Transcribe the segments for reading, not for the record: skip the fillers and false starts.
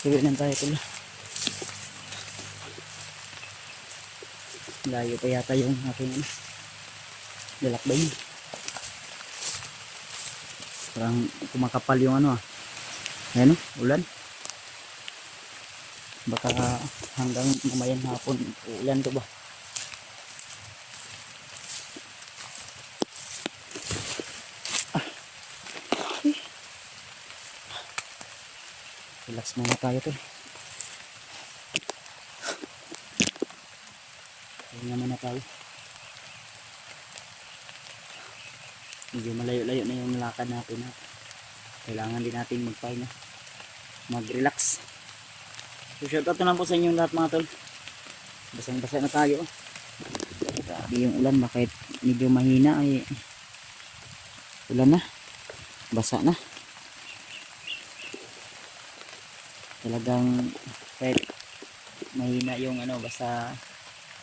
Tuloy lang tayo tol. Layo pa yata yung aking lalakbay. Parang kumakapal yung ano ah. Ayan o, ulan. Baka hanggang mamayang hapon ulan to ba. Relax muna tayo tol. Hinga muna tayo. Medyo malayo-layo na yung lakad natin ha. Kailangan din natin magpahinga, mag-relax. So shoutout na lang po sa inyong lahat mga tol. Basang-basa na tayo. Grabe yung ulan, bakit medyo mahina ay ulan na, basa na. Talagang kahit mahina yung ano, basta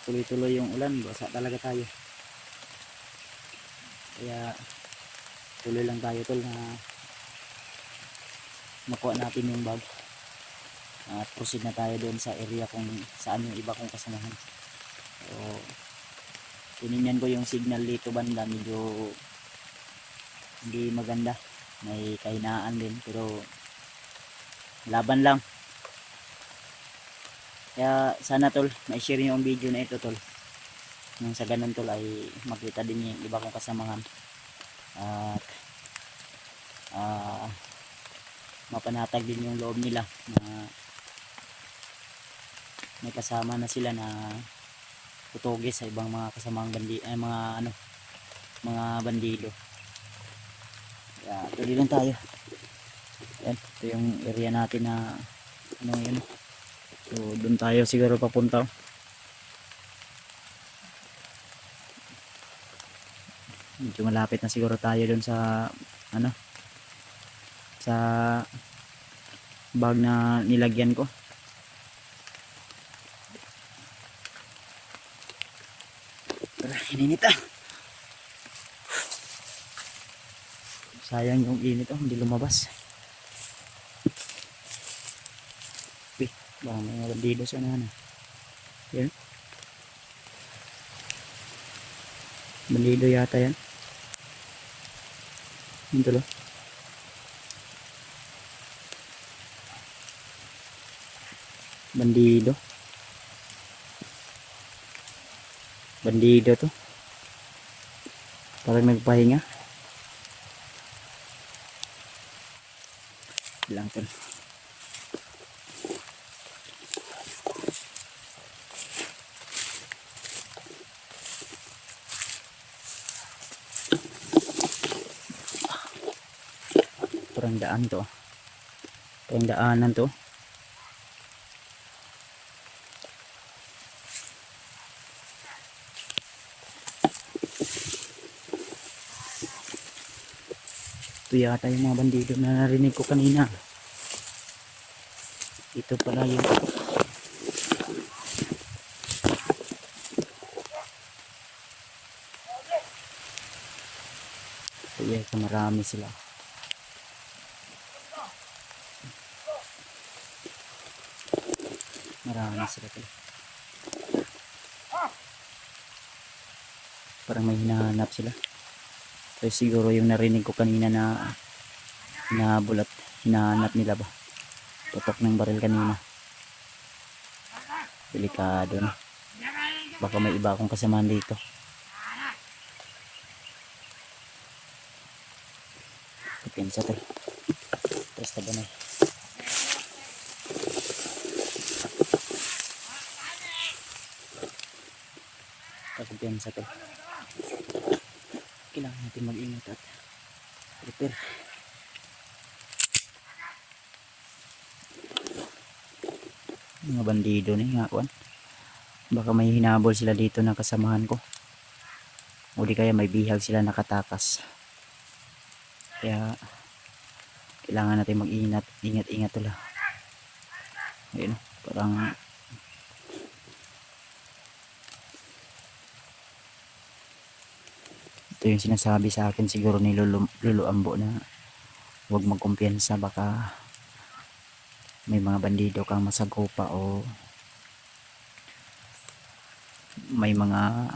tuloy-tuloy yung ulan, basa talaga tayo. Kaya tuloy lang tayo tol na makuha natin yung bag at proceed na tayo doon sa area kung saan yung iba kong kasamahan. So tinignan ko yung signal dito banda, medyo hindi maganda, may kahinaan din pero laban lang. Kaya sana tol ma-share yung video na ito tol, nang sa ganun tol ay makita din yung iba kong kasamahan at mapanatag din yung loob nila na may kasama na sila na tutugis sa ibang mga kasamang mga bandido. Kaya tuloy lang tayo. Yan, ito yung area natin na ano yun. So doon tayo siguro papunta. Medyo malapit na siguro tayo doon sa ano, sa bag na nilagyan ko. Tara, ininit ah. Sayang yung init oh, hindi lumabas. Baka may mga bandido sa ano. Yan. Bandido yata yan. Yung tulo. Bandido. Bandido to. Parang nagpahinga. Lang to. Parang daan to. Parang daanan to. Ito yata yung mga bandido na narinig ko kanina. Ito pala yung kaya marami sila. Marami sila pala. Parang may hinahanap sila. So siguro yung narinig ko kanina na hinabulat, hinahanap nila ba. Tutok ng baril kanina. Delikado na. Baka may iba akong kasamahan dito. Kapensa to. Presta ba na? Kapensa to. Kailangan natin mag-ingat at prepare. Mga bandido ni nga kuan. Baka may hinabol sila dito na kasamahan ko. O di kaya may bihag sila nakatakas. Kaya kailangan natin mag-ingat, ingat tula. Ayun, parang ito yung sinasabi sa akin siguro ni Lolo Ambo na huwag magkumpiyansa, baka may mga bandido kang masagopa o may mga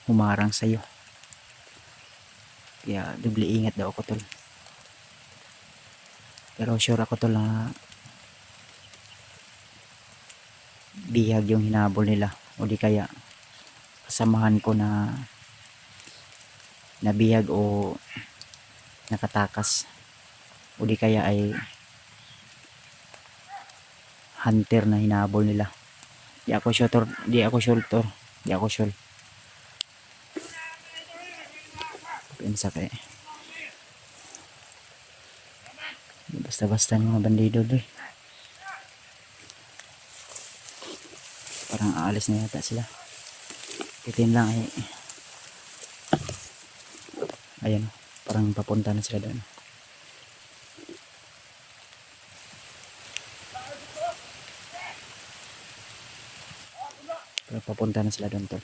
humarang sa'yo. Kaya doble ingat daw ako tol. Pero sure ako tol na bihag yung hinabol nila o di kaya kasamahan ko na nabihag o nakatakas o di kaya ay hunter na hinabol nila. Di ako sure tol, di ako sure tol, di ako sure. Pinsa kay basta-basta ng mga bandido doy. Parang aalis na yata sila. Titin lang ay ayan, parang papunta na sila doon. Pero papunta na sila doon tol.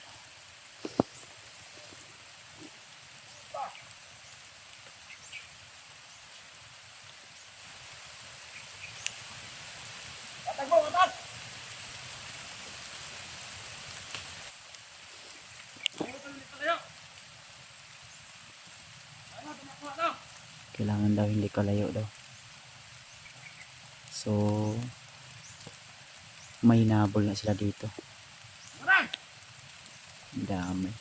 Kailangan daw hindi kalayo daw. So may hinabol na sila dito. Dami.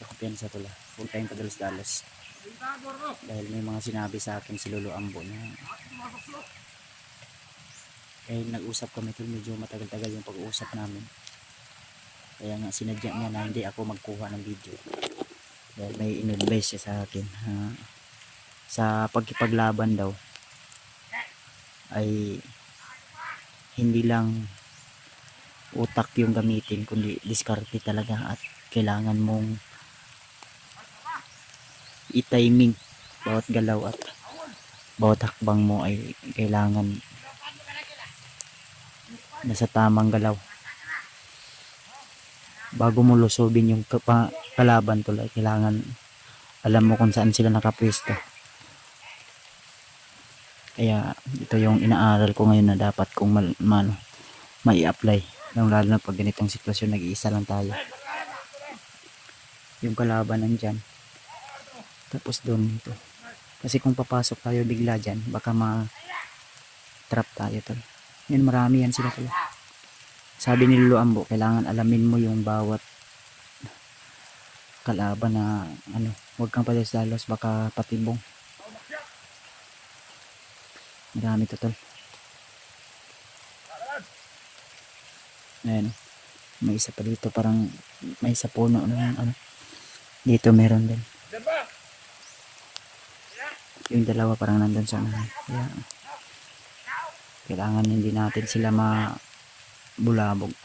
Ako piyansa tula. Huwag tayong padalos-dalos. Dahil may mga sinabi sa akin si Lolo Ambo na kahit nag-usap kami tol, medyo matagal-tagal yung pag-uusap namin. Kaya nga sinadya niya na hindi ako magkuha ng video. Dahil may in-advise siya sa akin sa pagkipaglaban daw ay hindi lang utak yung gamitin kundi diskarte talaga at kailangan mong i-timing bawat galaw at bawat hakbang mo ay kailangan nasa tamang galaw bago mo lusobin yung kalaban tuloy. Kailangan alam mo kung saan sila nakapwesto. Kaya ito yung inaaral ko ngayon na dapat kong mai-apply lalo na pag ganitong sitwasyon, nag-iisa lang tayo, yung kalaban nandyan tapos doon ito. Kasi kung papasok tayo bigla dyan baka ma-trap tayo tol. Yan, marami yan sila pala. Sabi ni Lolo Ambo, kailangan alamin mo yung bawat kalaban na huwag kang padalos-dalos baka patibong. Marami to tol. Ayan, may isa pa dito, parang may isa puno ng dito meron din. Yung dalawa parang nandun sa kaya kailangan hindi natin sila mabulabog.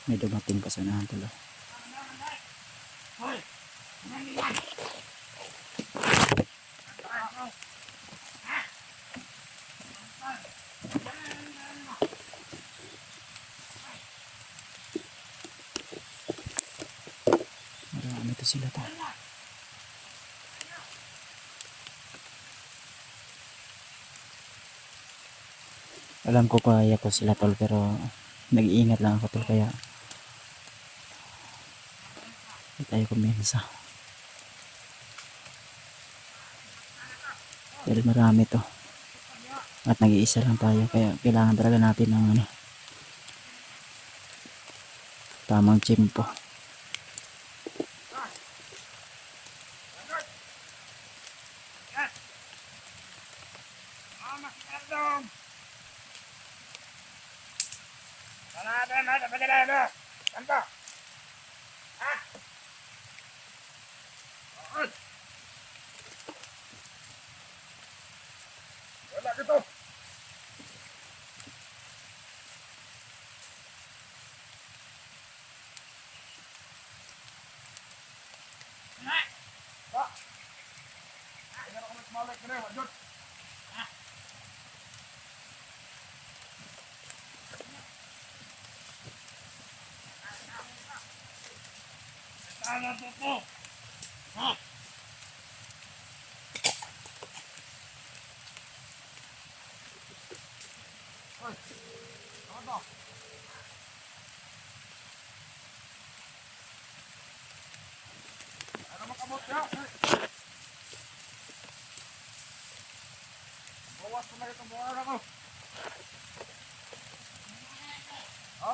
May dumating pa sa unahan tol. Marami to sila tol. Alam ko kaya ko sila tol, pero nag-iingat lang ako tol, kaya hindi tayo kumensa. Dahil marami to at nag-iisa lang tayo, kaya kailangan talaga natin ng tamang tiyempo.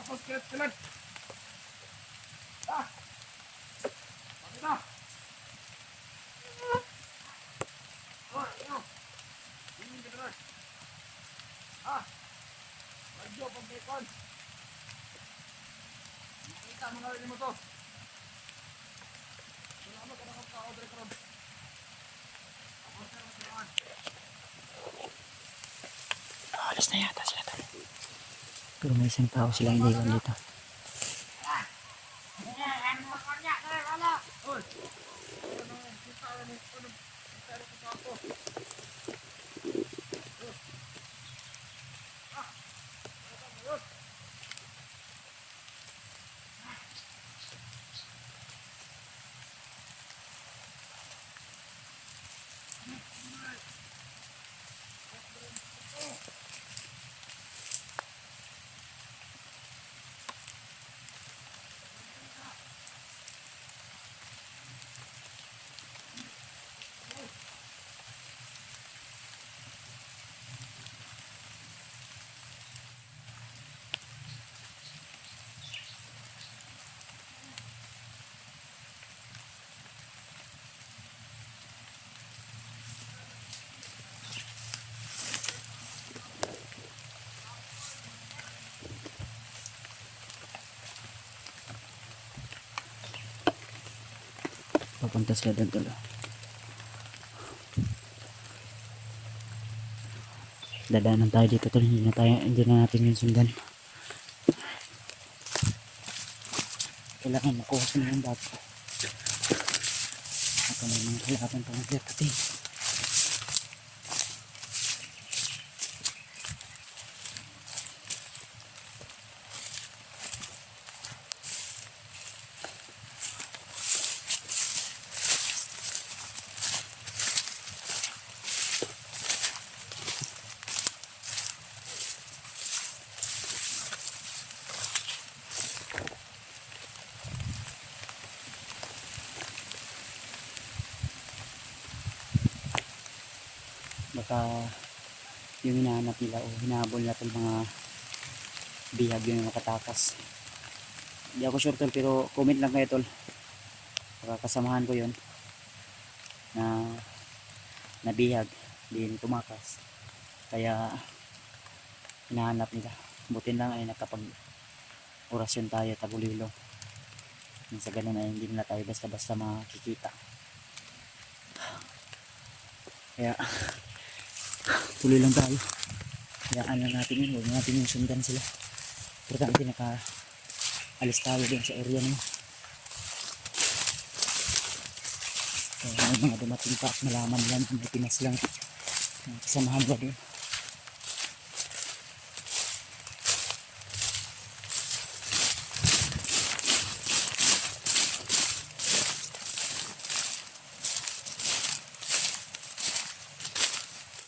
Tapos kilit-kilit. Ah! Bakit na? Oh, ano? Hindi ka na. Ah! Radyo, pag-bacon. Makita mo na rin mo to. Salamat ka na kang ka-order ka ron. Ako sir, masalaman. Alas na yata sila tol. Pero may isang tao silang iniwan dito. Papunta sila doon tol. Dadaanan tayo dito tol, hindi na natin yung sundan. Kailangan makuha sa mga bato. At may mga kailangan pang magdatating. Baka yung hinahanap nila o hinahabol natin mga bihag yung makatakas. Hindi ako sure tol, pero comment lang kayo tol. Baka kasamahan ko yun na bihag. Hindi tumakas. Kaya hinahanap nila. Buti lang ay nakapag orasyon tayo tagulilo. Nang sa ganun ay hindi na tayo basta-basta makikita. Kaya tuloy lang tayo. Hayaan lang natin yun. Huwag natin yung sundan sila. Importante alis tayo din sa area naman. Kaya may mga dumating pa at malaman nila na may Pinas lang. Kasamahan ba din.